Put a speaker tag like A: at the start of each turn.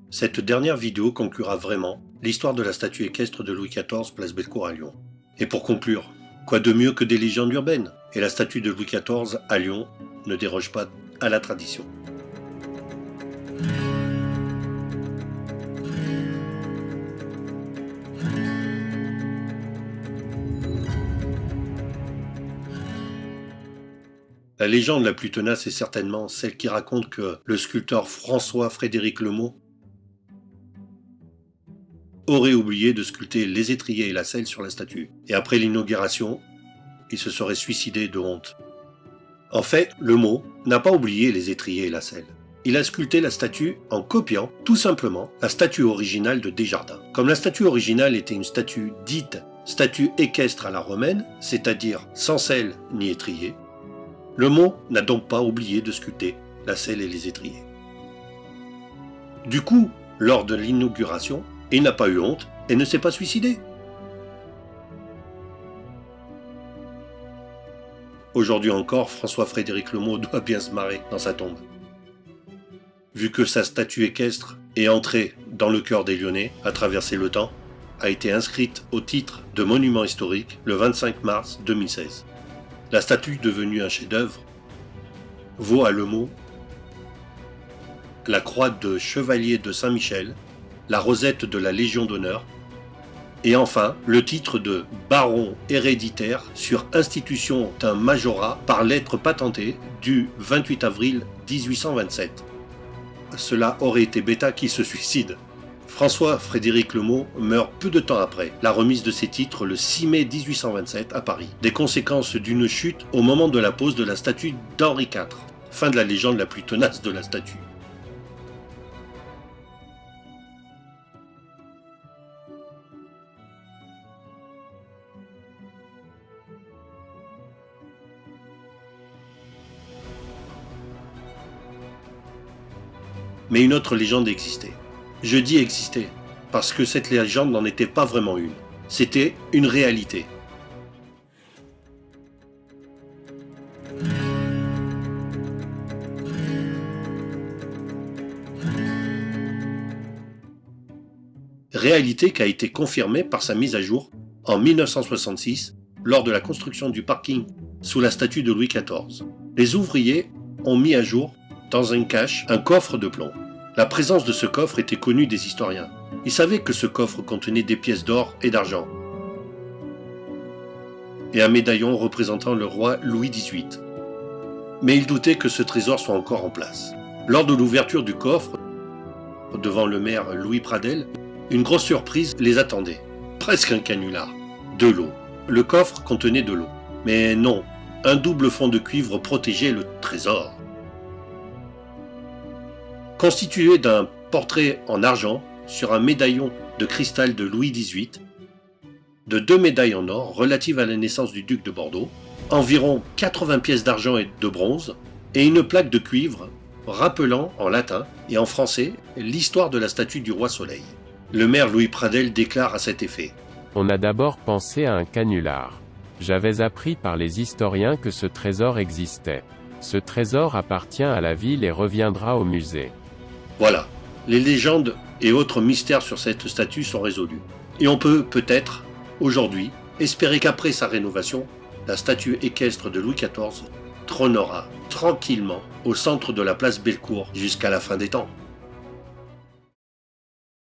A: Cette dernière vidéo conclura vraiment l'histoire de la statue équestre de Louis XIV, place Bellecour à Lyon. Et pour conclure, quoi de mieux que des légendes urbaines? Et la statue de Louis XIV à Lyon ne déroge pas à la tradition. La légende la plus tenace est certainement celle qui raconte que le sculpteur François-Frédéric Lemot aurait oublié de sculpter les étriers et la selle sur la statue. Et après l'inauguration, il se serait suicidé de honte. En fait, Lemot n'a pas oublié les étriers et la selle. Il a sculpté la statue en copiant, tout simplement, la statue originale de Desjardins. Comme la statue originale était une statue dite statue équestre à la romaine, c'est-à-dire sans selle ni étrier, Lemot n'a donc pas oublié de sculpter la selle et les étriers. Du coup, lors de l'inauguration, il n'a pas eu honte et ne s'est pas suicidé. Aujourd'hui encore, François-Frédéric Lemot doit bien se marrer dans sa tombe. Vu que sa statue équestre est entrée dans le cœur des Lyonnais, a traversé le temps, a été inscrite au titre de monument historique le 25 mars 2016. La statue, devenue un chef-d'œuvre, vaut à Lemot la croix de chevalier de Saint-Michel, la rosette de la Légion d'honneur, et enfin le titre de baron héréditaire sur institution d'un majorat par lettre patentée du 28 avril 1827. Cela aurait été Bêta qui se suicide. François-Frédéric Lemot meurt peu de temps après la remise de ses titres le 6 mai 1827 à Paris, des conséquences d'une chute au moment de la pose de la statue d'Henri IV. Fin de la légende la plus tenace de la statue. Mais une autre légende existait. Je dis existait, parce que cette légende n'en était pas vraiment une. C'était une réalité. Réalité qui a été confirmée par sa mise à jour en 1966 lors de la construction du parking sous la statue de Louis XIV. Les ouvriers ont mis à jour dans une cache un coffre de plomb. La présence de ce coffre était connue des historiens. Ils savaient que ce coffre contenait des pièces d'or et d'argent et un médaillon représentant le roi Louis XVIII. Mais ils doutaient que ce trésor soit encore en place. Lors de l'ouverture du coffre, devant le maire Louis Pradel, une grosse surprise les attendait. Presque un canular. De l'eau. Le coffre contenait de l'eau. Mais non, un double fond de cuivre protégeait le trésor. Constitué d'un portrait en argent sur un médaillon de cristal de Louis XVIII, de 2 médailles en or relatives à la naissance du duc de Bordeaux, environ 80 pièces d'argent et de bronze, et une plaque de cuivre rappelant en latin et en français l'histoire de la statue du roi Soleil. Le maire Louis Pradel déclare à cet effet:
B: On a d'abord pensé à un canular. J'avais appris par les historiens que ce trésor existait. Ce trésor appartient à la ville et reviendra au musée.
A: Voilà, les légendes et autres mystères sur cette statue sont résolus. Et on peut peut-être, aujourd'hui, espérer qu'après sa rénovation, la statue équestre de Louis XIV trônera tranquillement au centre de la place Bellecour jusqu'à la fin des temps.